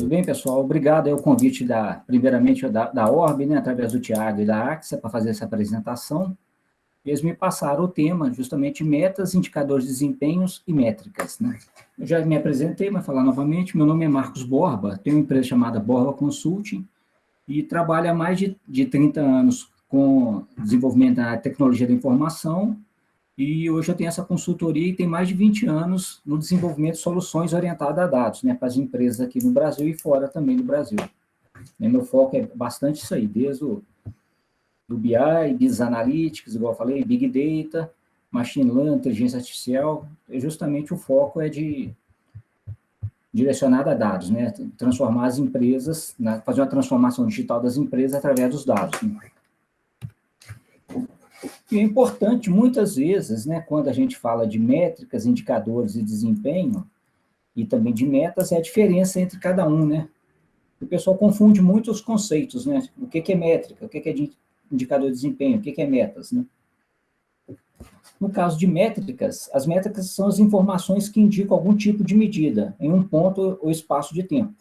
bem, pessoal? Obrigado aí o convite, primeiramente, da Orbe, né, através do Tiago e da AXA, para fazer essa apresentação. Eles me passaram o tema, justamente, metas, indicadores de desempenhos e métricas, né? Eu já me apresentei, mas falar novamente, meu nome é Marcos Borba, tenho uma empresa chamada Borba Consulting, e trabalho há mais de 30 anos com desenvolvimento da tecnologia da informação, e hoje eu tenho essa consultoria e tem mais de 20 anos no desenvolvimento de soluções orientadas a dados, né, para as empresas aqui no Brasil e fora também do Brasil. Meu foco é bastante isso aí, desde o do BI, Business Analytics, igual eu falei, Big Data, Machine Learning, Inteligência Artificial, e justamente o foco é direcionado a dados, né, transformar as empresas, fazer uma transformação digital das empresas através dos dados, né. E é importante, muitas vezes, né, quando a gente fala de métricas, indicadores e desempenho, e também de metas, é a diferença entre cada um, né? O pessoal confunde muito os conceitos, né? O que é métrica, o que é indicador de desempenho, o que é metas, né? No caso de métricas, as métricas são as informações que indicam algum tipo de medida, em um ponto ou espaço de tempo.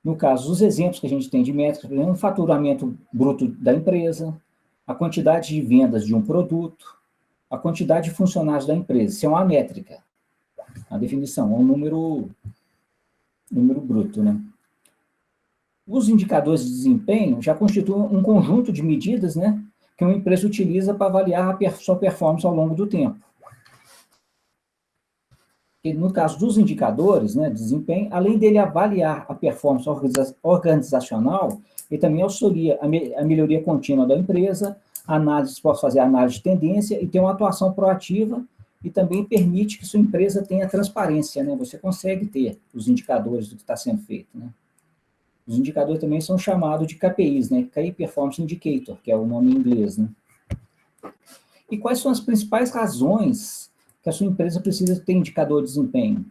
No caso, os exemplos que a gente tem de métricas, por exemplo, o faturamento bruto da empresa, a quantidade de vendas de um produto, a quantidade de funcionários da empresa. Isso é uma métrica. A definição é um número bruto, né? Os indicadores de desempenho já constituem um conjunto de medidas, né, que uma empresa utiliza para avaliar a sua performance ao longo do tempo. E no caso dos indicadores, né, de desempenho, além dele avaliar a performance organizacional, ele também auxilia a melhoria contínua da empresa, pode fazer análise de tendência e ter uma atuação proativa e também permite que sua empresa tenha transparência, né? Você consegue ter os indicadores do que está sendo feito, né? Os indicadores também são chamados de KPIs, né? Key Performance Indicator, que é o nome em inglês, né? E quais são as principais razões que a sua empresa precisa ter indicador de desempenho?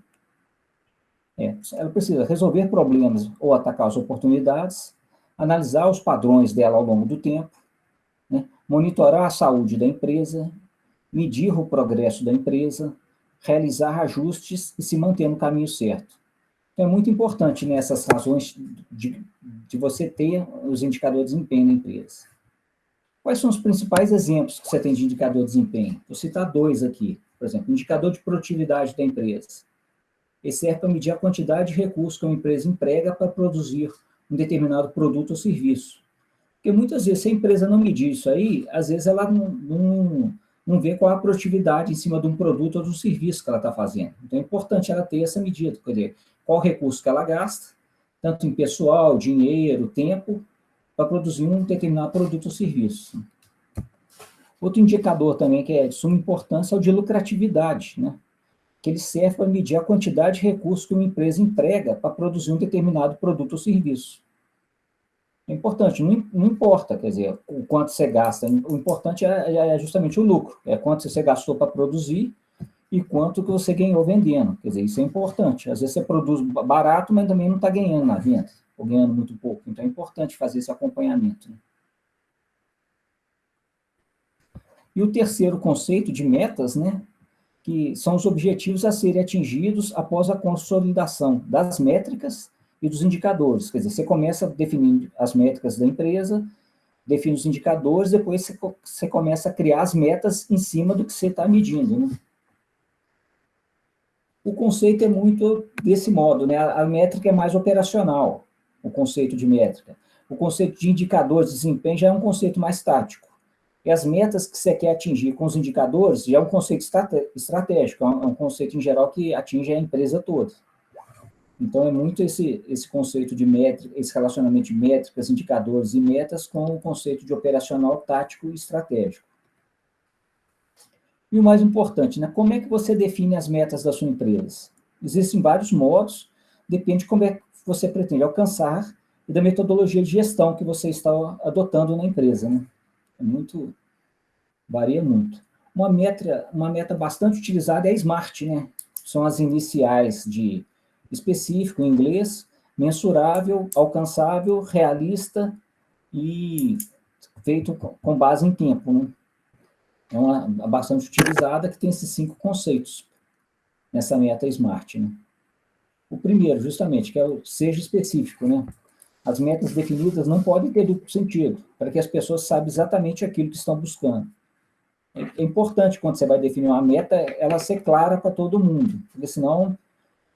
Ela precisa resolver problemas ou atacar as oportunidades, analisar os padrões dela ao longo do tempo, né? Monitorar a saúde da empresa, medir o progresso da empresa, realizar ajustes e se manter no caminho certo. Então, é muito importante nessas razões de você ter os indicadores de desempenho na empresa. Quais são os principais exemplos que você tem de indicador de desempenho? Vou citar dois aqui. Por exemplo, indicador de produtividade da empresa. Ele serve para medir a quantidade de recursos que uma empresa emprega para produzir um determinado produto ou serviço. Porque muitas vezes, se a empresa não medir isso aí, às vezes ela não vê qual a produtividade em cima de um produto ou de um serviço que ela está fazendo. Então, é importante ela ter essa medida, quer dizer, qual o recurso que ela gasta, tanto em pessoal, dinheiro, tempo, para produzir um determinado produto ou serviço. Outro indicador também que é de suma importância é o de lucratividade, né? Que ele serve para medir a quantidade de recursos que uma empresa emprega para produzir um determinado produto ou serviço. É importante, não importa, quer dizer, o quanto você gasta, o importante é justamente o lucro, é quanto você gastou para produzir e quanto que você ganhou vendendo, quer dizer, isso é importante. Às vezes você produz barato, mas também não está ganhando na venda, ou ganhando muito pouco, então é importante fazer esse acompanhamento, né? E o terceiro conceito de metas, né, que são os objetivos a serem atingidos após a consolidação das métricas e dos indicadores. Quer dizer, você começa definindo as métricas da empresa, define os indicadores, depois você começa a criar as metas em cima do que você está medindo, né? O conceito é muito desse modo, né? A métrica é mais operacional, o conceito de métrica. O conceito de indicadores de desempenho já é um conceito mais tático. E as metas que você quer atingir com os indicadores já é um conceito estratégico, é um conceito em geral que atinge a empresa toda. Então, é muito esse conceito de métrica, esse relacionamento de métricas, indicadores e metas com o conceito de operacional, tático e estratégico. E o mais importante, né? Como é que você define as metas da sua empresa? Existem vários modos, depende de como é que você pretende alcançar e da metodologia de gestão que você está adotando na empresa, né? Varia muito. Uma meta bastante utilizada é a SMART, né? São as iniciais de específico, em inglês, mensurável, alcançável, realista e feito com base em tempo, né? É uma bastante utilizada que tem esses 5 conceitos nessa meta SMART, né? O primeiro, justamente, que é o seja específico, né? As metas definidas não podem ter duplo sentido, para que as pessoas saibam exatamente aquilo que estão buscando. É importante, quando você vai definir uma meta, ela ser clara para todo mundo, porque senão,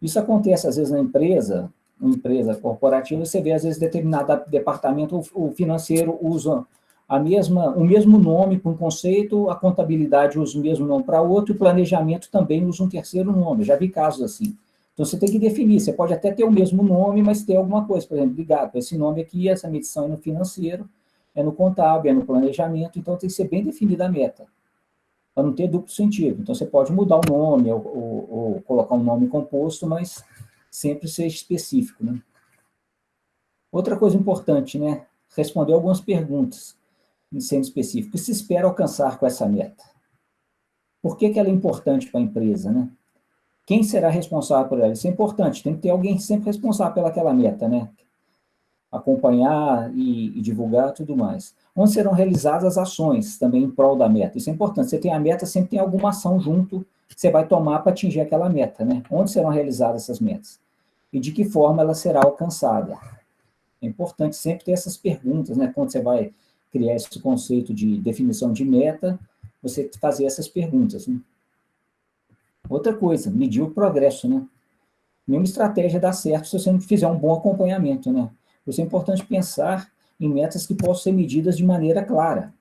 isso acontece às vezes na empresa, uma empresa corporativa, você vê às vezes determinado departamento, o financeiro usa o mesmo nome para um conceito, a contabilidade usa o mesmo nome para outro, e o planejamento também usa um terceiro nome. Eu já vi casos assim. Então, você tem que definir. Você pode até ter o mesmo nome, mas ter alguma coisa, por exemplo, ligado. Esse nome aqui, essa medição é no financeiro, é no contábil, é no planejamento, então tem que ser bem definida a meta, para não ter duplo sentido. Então, você pode mudar o nome ou colocar um nome composto, mas sempre ser específico, né? Outra coisa importante, né? Responder algumas perguntas, sendo específico. O que se espera alcançar com essa meta? Por que ela é importante para a empresa, né? Quem será responsável por ela? Isso é importante, tem que ter alguém sempre responsável pelaquela meta, né? Acompanhar e divulgar tudo mais. Onde serão realizadas as ações também em prol da meta? Isso é importante. Você tem a meta, sempre tem alguma ação junto que você vai tomar para atingir aquela meta, né? Onde serão realizadas essas metas? E de que forma ela será alcançada? É importante sempre ter essas perguntas, né? Quando você vai criar esse conceito de definição de meta, você fazer essas perguntas, né? Outra coisa, medir o progresso, né? Nenhuma estratégia dá certo se você não fizer um bom acompanhamento, né? Por isso é importante pensar em metas que possam ser medidas de maneira clara.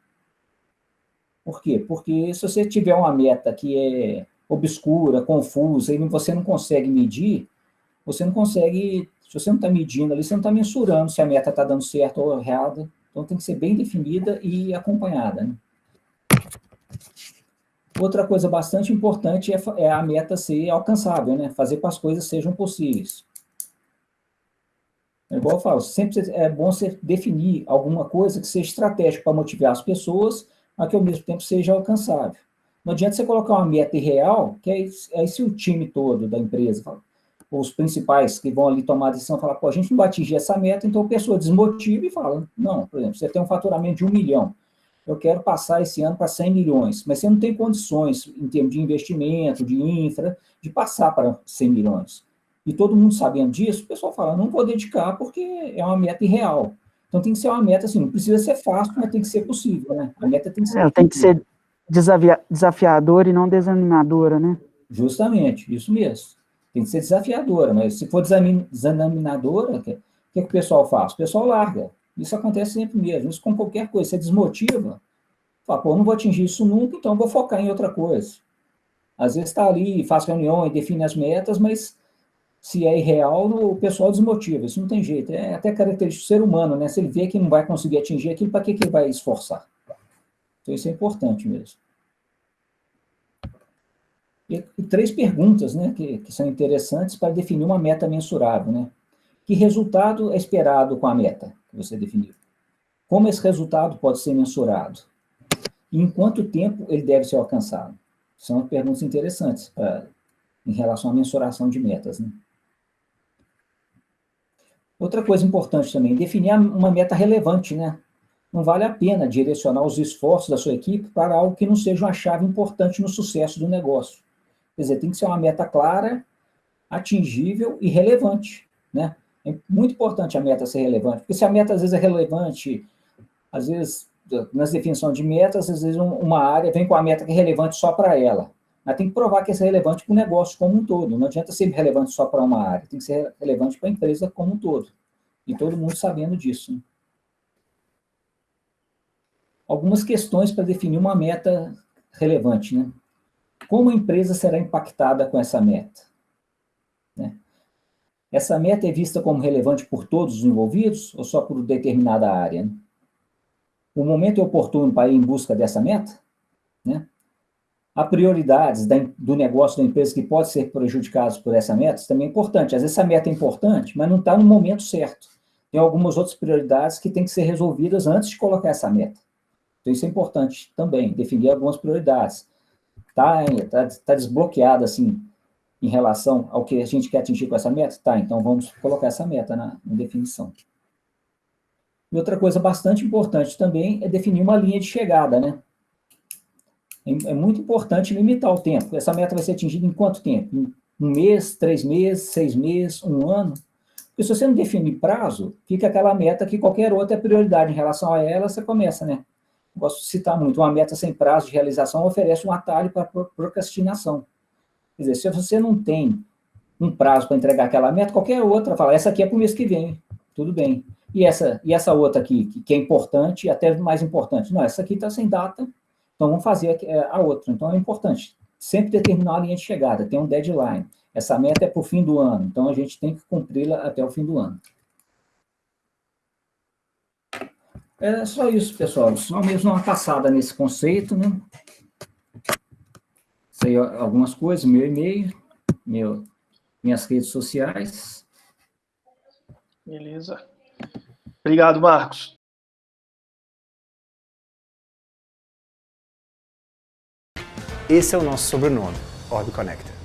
Por quê? Porque se você tiver uma meta que é obscura, confusa, e você não consegue medir, você não consegue, se você não está medindo ali, você não está mensurando se a meta está dando certo ou errada. Então tem que ser bem definida e acompanhada, né? Outra coisa bastante importante é a meta ser alcançável, né? Fazer com que as coisas sejam possíveis. É igual eu falo, sempre é bom você definir alguma coisa que seja estratégica para motivar as pessoas, mas que ao mesmo tempo seja alcançável. Não adianta você colocar uma meta irreal, que aí se o time todo da empresa, os principais que vão ali tomar a decisão, falar, pô, a gente não vai atingir essa meta, então a pessoa desmotiva e fala, não, por exemplo, você tem um faturamento de 1 milhão, eu quero passar esse ano para 100 milhões, mas você não tem condições, em termos de investimento, de infra, de passar para 100 milhões. E todo mundo sabendo disso, o pessoal fala, não vou dedicar porque é uma meta irreal. Então tem que ser uma meta assim, não precisa ser fácil, mas tem que ser possível, né? A meta tem que ser Ela tem que ser desafiadora e não desanimadora, né? Justamente, isso mesmo. Tem que ser desafiadora, mas se for desanimadora, o que o pessoal faz? O pessoal larga. Isso acontece sempre mesmo. Isso com qualquer coisa. Você desmotiva, fala, pô, não vou atingir isso nunca, então vou focar em outra coisa. Às vezes está ali, faz reunião e define as metas, mas se é irreal, o pessoal desmotiva. Isso não tem jeito. É até característico do ser humano, né? Se ele vê que não vai conseguir atingir aquilo, para que ele vai esforçar? Então isso é importante mesmo. E 3 perguntas, né, que são interessantes para definir uma meta mensurável, né? Que resultado é esperado com a meta que você definiu? Como esse resultado pode ser mensurado? E em quanto tempo ele deve ser alcançado? São perguntas interessantes em relação à mensuração de metas, né? Outra coisa importante também, definir uma meta relevante, né? Não vale a pena direcionar os esforços da sua equipe para algo que não seja uma chave importante no sucesso do negócio. Quer dizer, tem que ser uma meta clara, atingível e relevante, né? É muito importante a meta ser relevante, porque se a meta às vezes é relevante, às vezes, nas definições de metas, às vezes uma área vem com a meta que é relevante só para ela, mas tem que provar que é relevante para o negócio como um todo, não adianta ser relevante só para uma área, tem que ser relevante para a empresa como um todo, e todo mundo sabendo disso, né? Algumas questões para definir uma meta relevante, né? Como a empresa será impactada com essa meta? Né? Essa meta é vista como relevante por todos os envolvidos ou só por determinada área? Né? O momento é oportuno para ir em busca dessa meta? Né? Há prioridades do negócio da empresa que podem ser prejudicadas por essa meta? Isso também é importante. Às vezes essa meta é importante, mas não está no momento certo. Tem algumas outras prioridades que têm que ser resolvidas antes de colocar essa meta. Então isso é importante também, definir algumas prioridades. Tá desbloqueado, assim, em relação ao que a gente quer atingir com essa meta? Tá, então vamos colocar essa meta na definição. E outra coisa bastante importante também é definir uma linha de chegada, né? É muito importante limitar o tempo. Essa meta vai ser atingida em quanto tempo? 1 mês, 3 meses, 6 meses, 1 ano. Porque se você não definir prazo, fica aquela meta que qualquer outra é prioridade em relação a ela, você começa, né? Gosto de citar muito, uma meta sem prazo de realização oferece um atalho para procrastinação. Quer dizer, se você não tem um prazo para entregar aquela meta, qualquer outra fala, essa aqui é para o mês que vem, tudo bem. E essa outra aqui, que é importante, até mais importante, não, essa aqui está sem data, então vamos fazer a outra. Então é importante sempre determinar a linha de chegada, tem um deadline. Essa meta é para o fim do ano, então a gente tem que cumpri-la até o fim do ano. É só isso, pessoal. Só mesmo uma passada nesse conceito, né? Sei algumas coisas, meu e-mail, minhas redes sociais. Beleza. Obrigado, Marcos. Esse é o nosso sobrenome, Orb Connector.